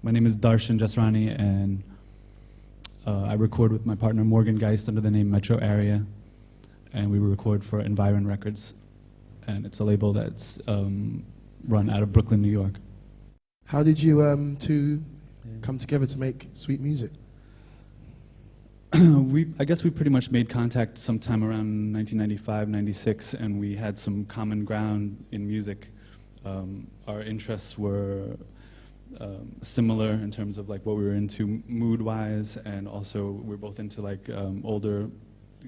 My name is Darshan Jesrani, and I record with my partner Morgan Geist under the name Metro Area, and we record for Environ Records, and it's a label that's run out of Brooklyn, New York. How did you two come together to make sweet music? I guess we pretty much made contact sometime around 1995, 96, and we had some common ground in music. Our interests were similar in terms of like what we were into mood-wise, and also we're both into like older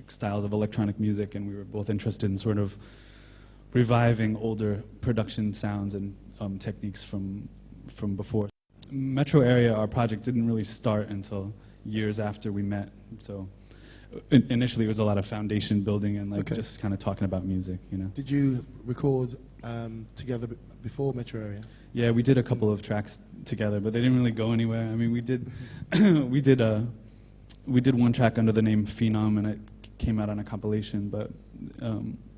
styles of electronic music, and we were both interested in sort of reviving older production sounds and techniques from before. Metro Area, our project didn't really start until years after we met, so initially it was a lot of foundation building and like just kind of talking about music, you know. Did you record together before Metro Area? Yeah, we did a couple of tracks together, but they didn't really go anywhere. I mean, we did we did one track under the name Phenom, and it came out on a compilation, but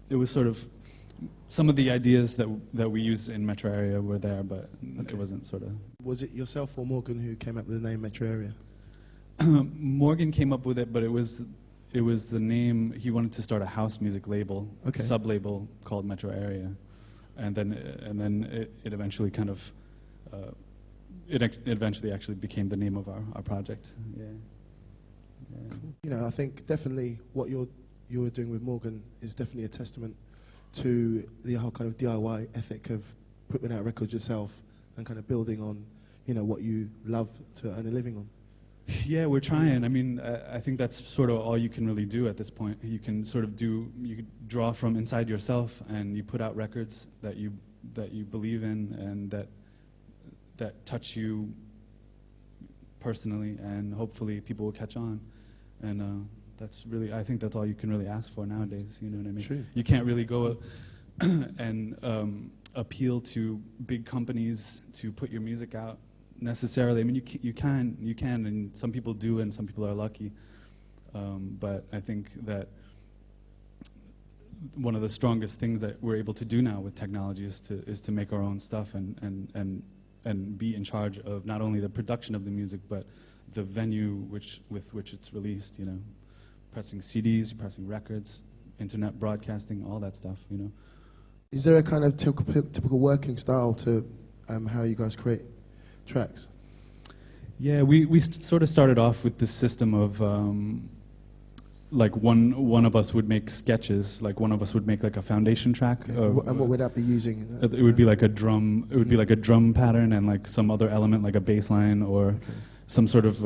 it was sort of some of the ideas that we used in Metro Area were there, but it wasn't sort of. Was it yourself or Morgan who came up with the name Metro Area? Morgan came up with it, but it was the name. He wanted to start a house music label, sub-label called Metro Area, and then it eventually kind of it eventually actually became the name of our project. Yeah. Cool. You know, I think definitely what you're doing with Morgan is definitely a testament to the whole kind of DIY ethic of putting out records yourself and kind of building on, you know, what you love to earn a living on. Yeah, we're trying. I mean, I think that's sort of all you can really do at this point. You can sort of you draw from inside yourself, and you put out records that you believe in and that touch you personally, and hopefully people will catch on. And that's really, I think that's all you can really ask for nowadays. You know what I mean? True. You can't really go and appeal to big companies to put your music out necessarily. I mean, you can, and some people do, and some people are lucky. But I think that one of the strongest things that we're able to do now with technology is to make our own stuff and be in charge of not only the production of the music, but the venue with which it's released. You know, pressing CDs, pressing records, internet broadcasting, all that stuff. You know. Is there a kind of typical working style to how you guys create tracks? Yeah, we sort of started off with this system of like one of us would make sketches, like one of us would make like a foundation track. And what would that be using? It would be like a drum. It would be like a drum pattern and like some other element, like a bass line or some sort of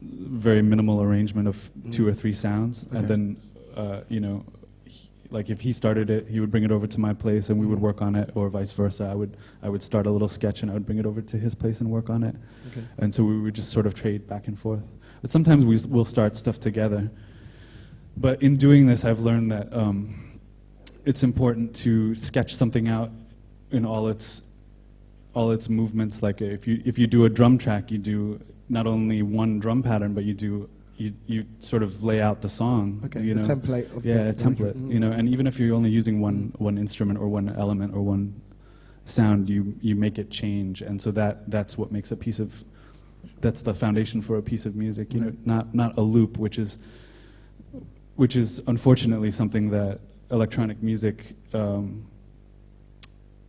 very minimal arrangement of 2 or 3 sounds, and then you know. Like if he started it, he would bring it over to my place and we would work on it, or vice versa. I would start a little sketch and I would bring it over to his place and work on it. And so we would just sort of trade back and forth. But sometimes we'll start stuff together. But in doing this, I've learned that it's important to sketch something out in all its movements. Like if you do a drum track, you do not only one drum pattern, but you sort of lay out the song, you know, a template of a template, you know, and even if you're only using one instrument or one element or one sound, you make it change, and so that's what makes that's the foundation for a piece of music, you know, not a loop, which is unfortunately something that electronic music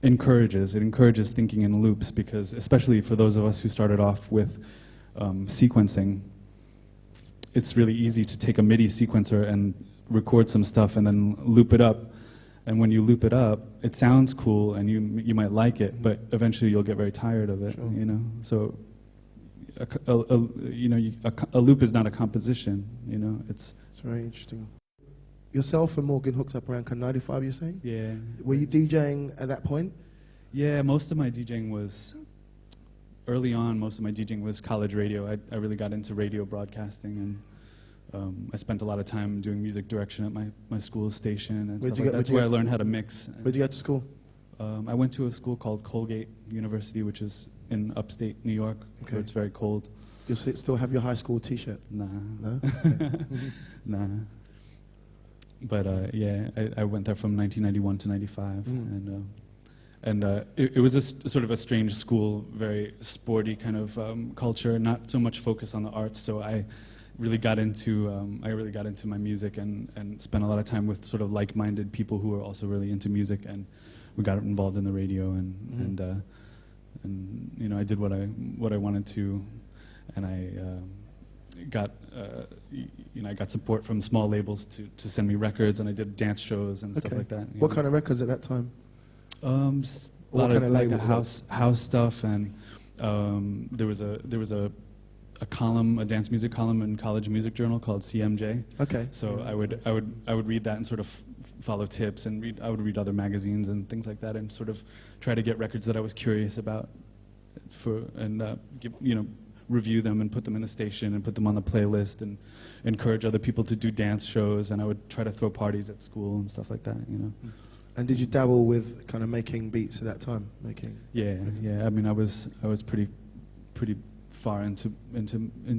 encourages. It encourages thinking in loops, because especially for those of us who started off with sequencing, it's really easy to take a MIDI sequencer and record some stuff and then loop it up. And when you loop it up, it sounds cool and you might like it, but eventually you'll get very tired of it, you know? So, a loop is not a composition, you know? It's very interesting. Yourself and Morgan hooked up around 95, you're saying? Yeah. Were you DJing at that point? Yeah, most of my DJing was... Early on, most of my DJing was college radio. I really got into radio broadcasting, and I spent a lot of time doing music direction at my school station and stuff like that. That's where I learned how to mix. Where'd you go to school? I went to a school called Colgate University, which is in upstate New York, where it's very cold. Do you still have your high school T-shirt? Nah. No? Nah. But yeah, I went there from 1991 to 95, And it was sort of a strange school, very sporty kind of culture, not so much focus on the arts. So I really got into my music and spent a lot of time with sort of like-minded people who were also really into music, and we got involved in the radio and you know, I did what I wanted to, and I got you know, I got support from small labels to send me records, and I did dance shows and stuff like that. What kind of records at that time? A lot of like house stuff, and there was a column, a dance music column in College Music Journal called CMJ. Okay. So I would read that and sort of follow tips, and I would read other magazines and things like that, and sort of try to get records that I was curious about, you know, review them and put them in a station and put them on the playlist and encourage other people to do dance shows, and I would try to throw parties at school and stuff like that, you know. And did you dabble with kind of making beats at that time? Yeah. I mean, I was pretty far into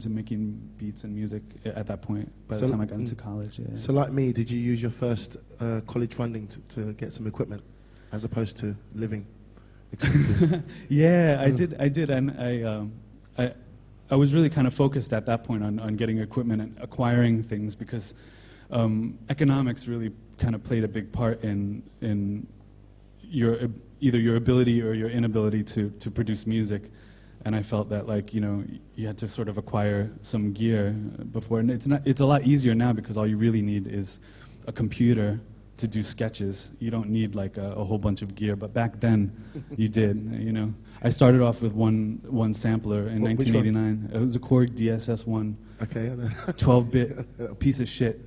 making beats and music at that point. By the time I got into college. Yeah. So, like me, did you use your first college funding to get some equipment, as opposed to living expenses? Yeah, I did, and I was really kind of focused at that point on getting equipment and acquiring things, because economics really kind of played a big part in either your ability or your inability to produce music. And I felt that, like, you know, you had to sort of acquire some gear before, and it's a lot easier now, because all you really need is a computer to do sketches. You don't need like a whole bunch of gear, but back then you did, you know. I started off with one sampler in 1989. It was a Korg DSS-1. Okay. 12-bit piece of shit.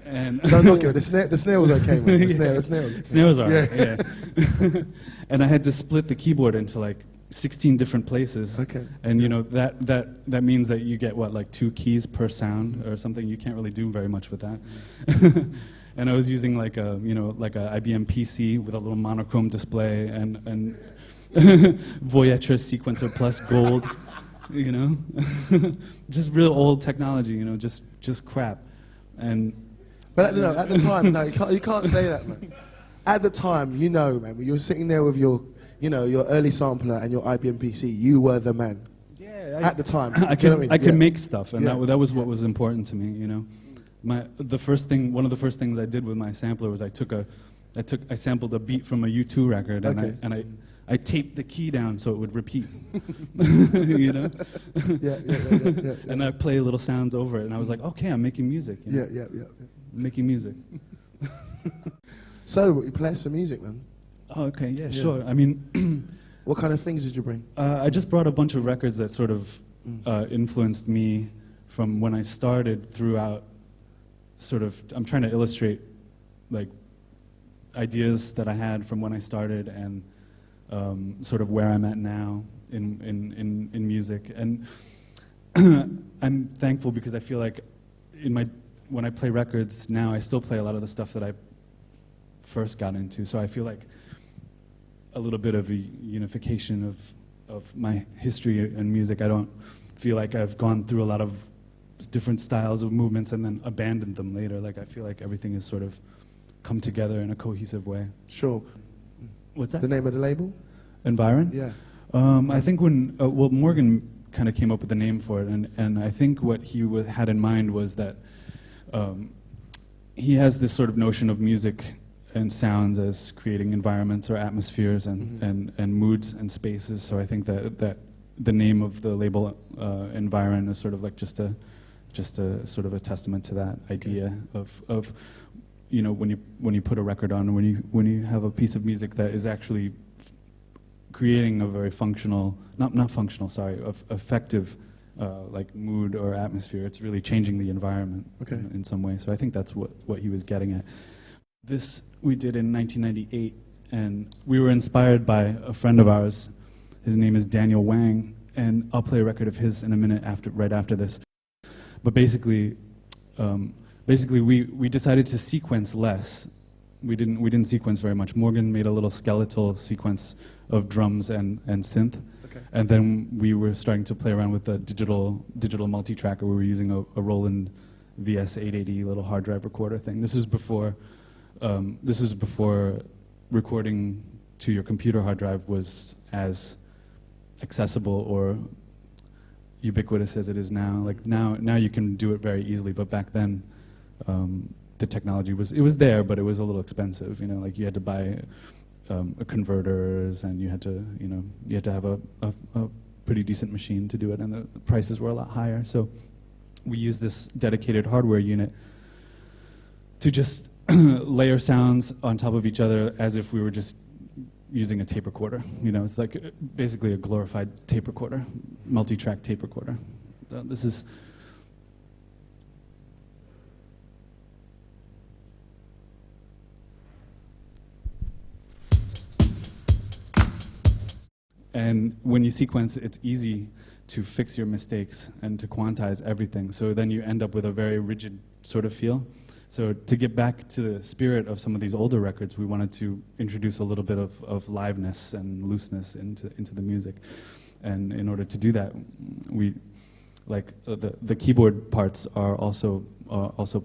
And don't knock it. The snare was okay, man. The snare was alright. Yeah. And I had to split the keyboard into like 16 different places. Okay. And you know, that means that you get what, like 2 keys per sound or something. You can't really do very much with that. And I was using like a IBM PC with a little monochrome display and Voyager sequencer plus gold, you know. Just real old technology, you know, just crap. But at the time, no, you can't say that, man. At the time, you know, man, when you were sitting there with your early sampler and your IBM PC, you were the man. Yeah. At the time, I could make stuff, and that was what was important to me, you know. One of the first things I did with my sampler was I sampled a beat from a U2 record, and I taped the key down so it would repeat. You know? Yeah. And I play little sounds over it, and I was like, okay, I'm making music. You know? Yeah. I'm making music. So, you play some music, man? Oh, okay, yeah, sure. I mean, what kind of things did you bring? I just brought a bunch of records that sort of influenced me from when I started throughout. Sort of, I'm trying to illustrate like ideas that I had from when I started, and sort of where I'm at now in music. And I'm thankful, because I feel like when I play records now, I still play a lot of the stuff that I first got into. So I feel like a little bit of a unification of my history and music. I don't feel like I've gone through a lot of different styles of movements and then abandoned them later. Like, I feel like everything has sort of come together in a cohesive way. Sure. What's that? The name of the label? Environ? Yeah. I think when Morgan kind of came up with the name for it, and I think what he had in mind was that he has this sort of notion of music and sounds as creating environments or atmospheres and moods and spaces. So I think that the name of the label Environ is sort of like just a sort of a testament to that idea of you know, when you put a record on, when you have a piece of music that is actually creating a very functional, not functional, sorry, effective like mood or atmosphere. It's really changing the environment in some way. So I think that's what he was getting at. This we did in 1998, and we were inspired by a friend of ours. His name is Daniel Wang, and I'll play a record of his in a minute right after this. But basically, we decided to sequence less. We didn't sequence very much. Morgan made a little skeletal sequence of drums and synth, and then we were starting to play around with a digital multi-tracker. We were using a Roland VS880 little hard drive recorder thing. This was before recording to your computer hard drive was as accessible or ubiquitous as it is now. Like now you can do it very easily, but back then the technology was there, but it was a little expensive. You know, like you had to buy converters, and you had to have a pretty decent machine to do it, and the prices were a lot higher. So we used this dedicated hardware unit to just layer sounds on top of each other as if we were just using a tape recorder. You know, it's like basically a glorified tape recorder, multi-track tape recorder. This is and when you sequence, it's easy to fix your mistakes and to quantize everything. So then you end up with a very rigid sort of feel. So to get back to the spirit of some of these older records, we wanted to introduce a little bit of liveness and looseness into the music. And in order to do that, we the keyboard parts are also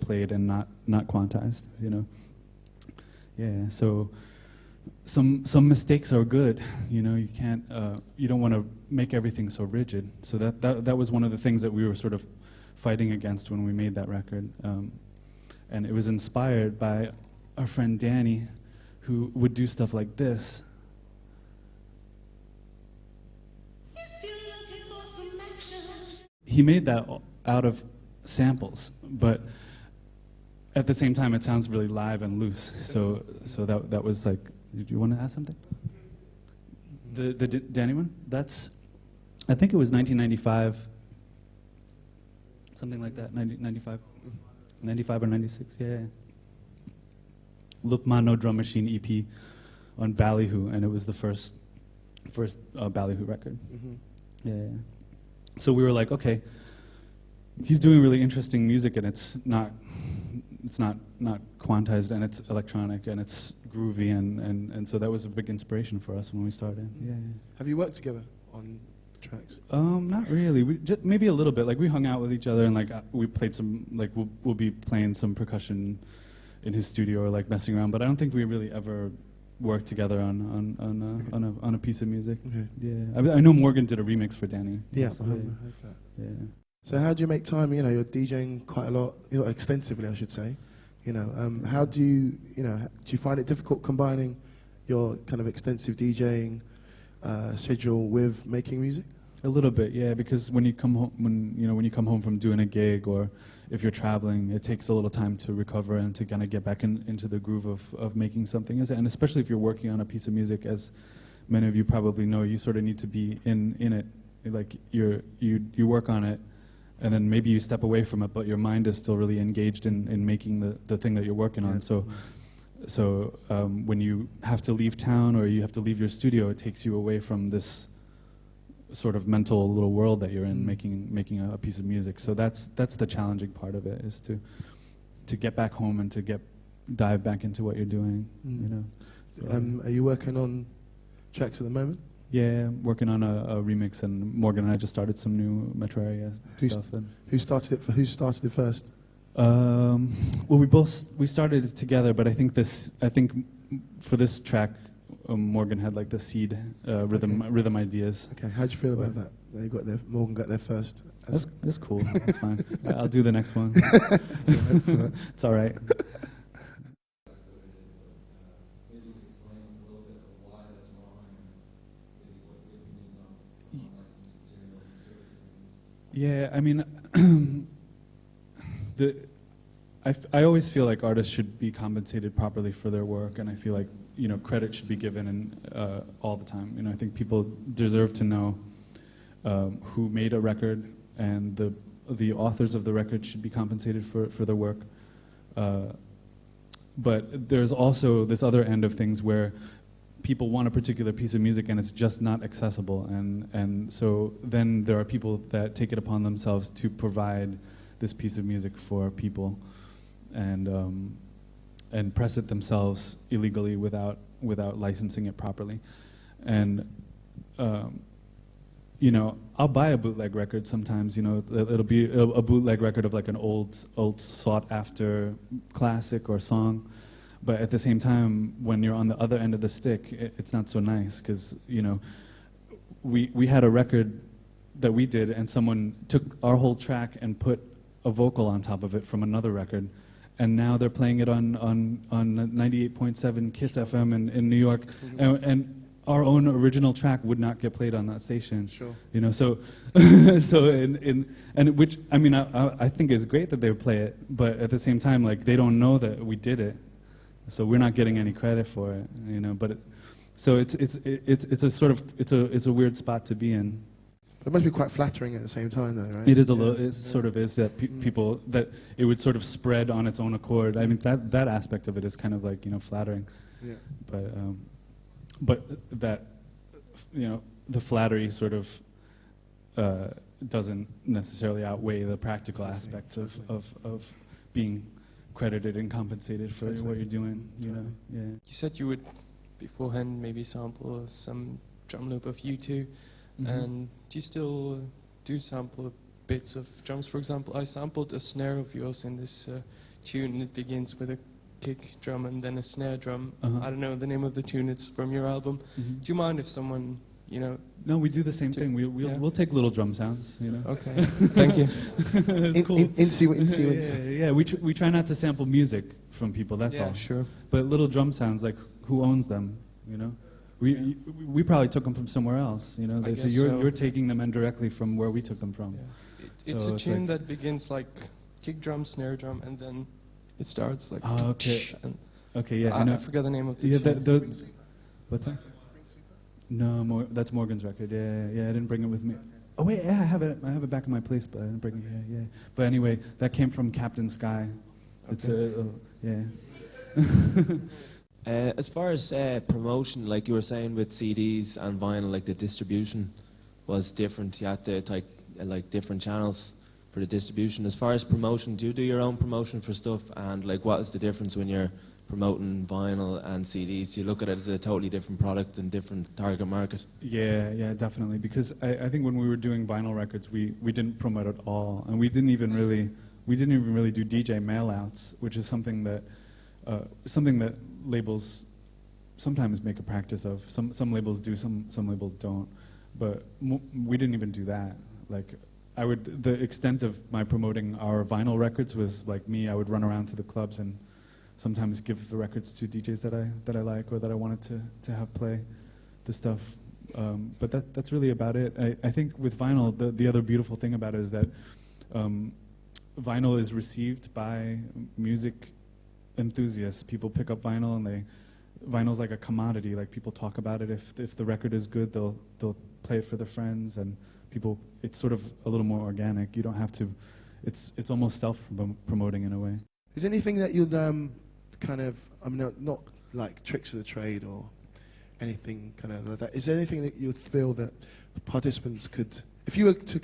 played and not quantized. You know, yeah. So some mistakes are good. You know, you can't. You don't want to make everything so rigid. So that was one of the things that we were sort of fighting against when we made that record. And it was inspired by our friend Danny, who would do stuff like this. He made that out of samples, but at the same time, it sounds really live and loose. So that was like. Did you want to ask something? The Danny one? That's, I think it was 1995, something like that. 95 or 96, yeah. Lupma No Drum Machine EP on Ballyhoo, and it was the first Ballyhoo record. Mm-hmm. Yeah. So we were like, okay, he's doing really interesting music, and it's not quantized, and it's electronic, and it's groovy, and so that was a big inspiration for us when we started. Yeah. Have you worked together on tracks? Not really. We just, maybe a little bit. Like we hung out with each other, and like we played some. Like we'll be playing some percussion in his studio or like messing around. But I don't think we really ever worked together on a piece of music. Okay. Yeah. I know Morgan did a remix for Danny. Yeah, So, I heard that. yeah. So how do you make time? You know, you're DJing quite a lot, you know, extensively, I should say. You know, how do you find it difficult combining your kind of extensive DJing schedule with making music? A little bit, yeah. Because when you come home, when you come home from doing a gig, or if you're traveling, it takes a little time to recover and to kind of get back into the groove of making something. And especially if you're working on a piece of music, as many of you probably know, you sort of need to be in it. Like you work on it, and then maybe you step away from it, but your mind is still really engaged in making the thing that you're working on. So when you have to leave town or you have to leave your studio, it takes you away from this sort of mental little world that you're in, making a piece of music. So that's the challenging part of it, is to get back home and to dive back into what you're doing. You know. So, are you working on tracks at the moment? Yeah, working on a remix, and Morgan and I just started some new Metro Area stuff. And who started it first? Well, we started it together, but I think for this track, Morgan had like the seed rhythm ideas. Okay, how'd you feel about that? Morgan got there first. That's cool. That's fine. I'll do the next one. It's all right. Yeah, I mean, I always feel like artists should be compensated properly for their work, and I feel like credit should be given all the time. I think people deserve to know who made a record, and the authors of the record should be compensated for their work. But there's also this other end of things where people want a particular piece of music and it's just not accessible, and so then there are people that take it upon themselves to provide this piece of music for people and press it themselves illegally without licensing it properly. And I'll buy a bootleg record sometimes. It'll be a bootleg record of like an old sought after classic or song. But at the same time, when you're on the other end of the stick, it's not so nice because, you know, we had a record that we did and someone took our whole track and put a vocal on top of it from another record. And now they're playing it on 98.7 KISS FM in New York. And our own original track would not get played on that station. Sure. You know, so and which, I mean, I think is great that they play it, but at the same time, like, they don't know that we did it. So we're not getting any credit for it, you know, but so it's a sort of, it's a weird spot to be in. It must be quite flattering at the same time, though, right? It is a little. It sort of is that people that it would sort of spread on its own accord. I mean, that aspect of it is kind of like, you know, flattering. Yeah. But that, you know, the flattery sort of doesn't necessarily outweigh the practical aspect of being credited and compensated for what you're doing. You know. Yeah. You said you would beforehand maybe sample some drum loop of U2. And do you still do sample bits of drums? For example, I sampled a snare of yours in this tune, and it begins with a kick drum and then a snare drum. I don't know the name of the tune, it's from your album. Do you mind if someone, you know... No, we do the same thing. We'll take little drum sounds, you know. Okay, thank you. It's cool. In sequence. Yeah. We try not to sample music from people, that's all. Sure. But little drum sounds, like, who owns them, you know? We probably took them from somewhere else, you know. So you're taking them indirectly from where we took them from. Yeah. It's a tune that begins like kick drum, snare drum, and then it starts like. Oh, okay. Okay, yeah. I forgot the name of the tune. What's that? No, that's Morgan's record. Yeah. I didn't bring it with me. Oh wait, yeah, I have it back in my place, but I didn't bring it here. Yeah. But anyway, that came from Captain Sky. It's yeah. As far as promotion, like you were saying with CDs and vinyl, like the distribution was different. You had to like different channels for the distribution. As far as promotion, do you do your own promotion for stuff? And like, what is the difference when you're promoting vinyl and CDs? Do you look at it as a totally different product and different target market? Yeah, definitely. Because I think when we were doing vinyl records, we didn't promote at all, and we didn't even really do DJ mail-outs, which is something that labels sometimes make a practice of. Some labels do, some labels don't. But we didn't even do that. Like, the extent of my promoting our vinyl records was like me. I would run around to the clubs and sometimes give the records to DJs that I like or that I wanted to have play the stuff. But that's really about it. I think with vinyl, the other beautiful thing about it is that vinyl is received by music enthusiasts. People pick up vinyl and vinyl's like a commodity. Like, people talk about it. If the record is good, they'll play it for their friends, and people. It's sort of a little more organic. You don't have to. It's almost self-promoting in a way. Is there anything that you'd kind of, I mean, not like tricks of the trade or anything kind of like that? Is there anything that you'd feel that participants could, if you were to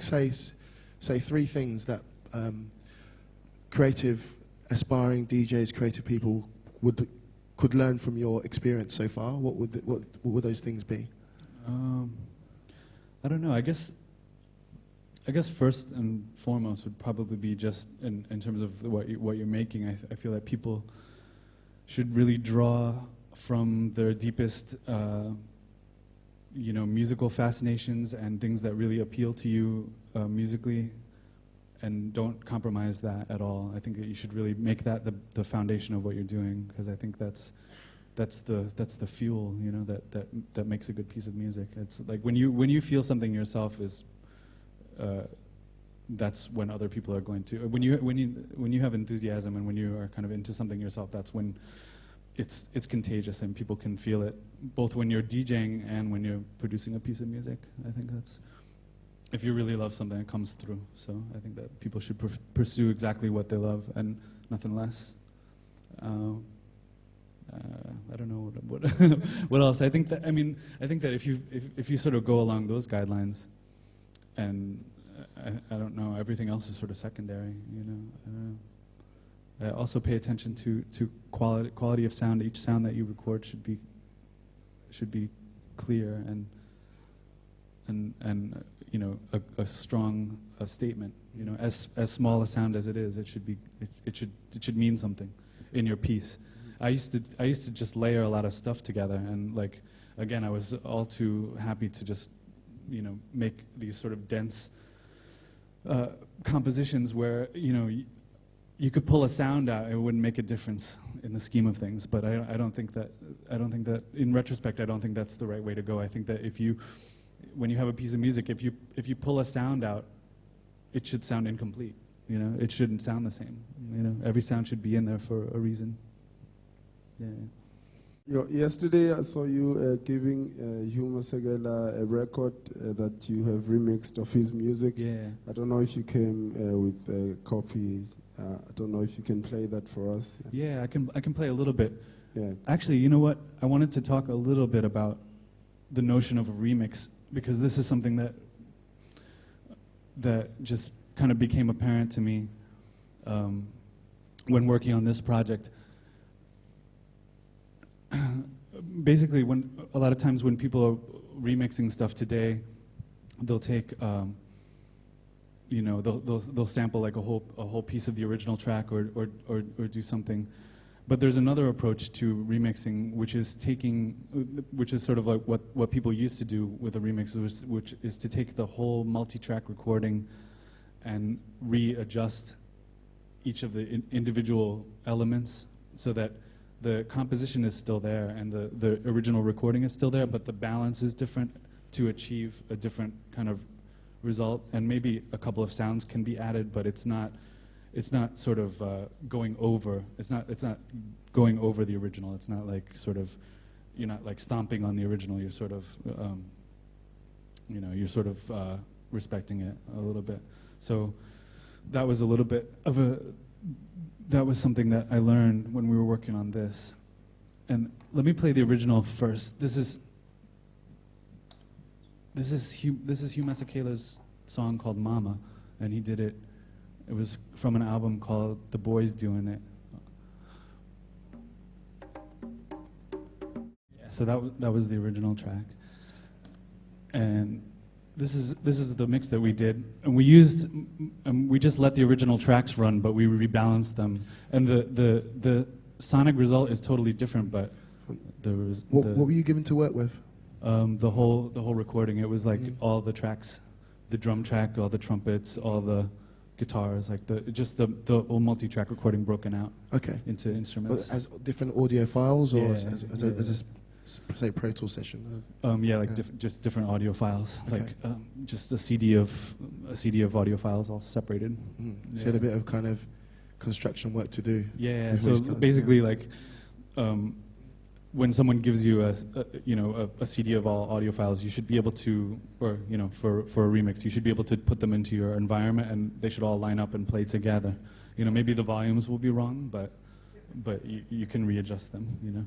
say three things that creative, aspiring DJs, creative people could learn from your experience so far, what would those things be? I don't know. I guess first and foremost would probably be just in terms of what you're making. I feel that people should really draw from their deepest, musical fascinations and things that really appeal to you musically, and don't compromise that at all. I think that you should really make that the foundation of what you're doing, because I think that's the fuel, you know, that makes a good piece of music. It's like when you feel something yourself is. That's when other people are going to. When you have enthusiasm and when you are kind of into something yourself, that's when it's contagious and people can feel it, both when you're DJing and when you're producing a piece of music. I think that's, if you really love something, it comes through. So I think that people should pursue exactly what they love and nothing less. I don't know what else. I think that if you sort of go along those guidelines, and I don't know, everything else is sort of secondary, you know. I also pay attention to quality of sound. Each sound that you record should be clear and you know, a strong statement. You know, as small a sound as it is, it should mean something in your piece. I used to just layer a lot of stuff together, and like again, I was all too happy to just make these sort of dense compositions where you could pull a sound out, it wouldn't make a difference in the scheme of things. But I don't think that in retrospect, I don't think that's the right way to go. I think that when you have a piece of music, if you pull a sound out, it should sound incomplete. It shouldn't sound the same. Every sound should be in there for a reason. Yeah. Yesterday I saw you giving Huma Segela a record that you have remixed of his music. Yeah. I don't know if you came with a copy. I don't know if you can play that for us. Yeah, I can play a little bit. Yeah. Actually, you know what? I wanted to talk a little bit about the notion of a remix, because this is something that just kind of became apparent to me when working on this project. Basically, a lot of times when people are remixing stuff today, they'll take they'll sample like a whole piece of the original track or do something. But there's another approach to remixing, which is sort of like what people used to do with a remix, which is to take the whole multi-track recording and readjust each of the individual elements so that the composition is still there and the original recording is still there, but the balance is different to achieve a different kind of result. And maybe a couple of sounds can be added, but it's not sort of going over. It's not going over the original. It's not like sort of, you're not like stomping on the original. You're sort of, respecting it a little bit. So that was a little bit of that was something that I learned when we were working on this. And let me play the original first. This is Hugh Masekela's song called Mama, and he did it. It was from an album called The Boys Doing It. Yeah, so that was the original track. And this is the mix that we did, and we just let the original tracks run, but we rebalanced them, and the sonic result is totally different. But what were you given to work with? The whole recording. It was like all the tracks, the drum track, all the trumpets, all the guitars, like the whole multi-track recording broken out into instruments. As different audio files, or Yeah, as a say Pro Tool session? Just different audio files, Okay. like just a CD of audio files all separated. So you had a bit of kind of construction work to do. Yeah. before So you started, basically, like when someone gives you a CD of all audio files, you should be able to, or for a remix, you should be able to put them into your environment, and they should all line up and play together. Maybe the volumes will be wrong, but you can readjust them.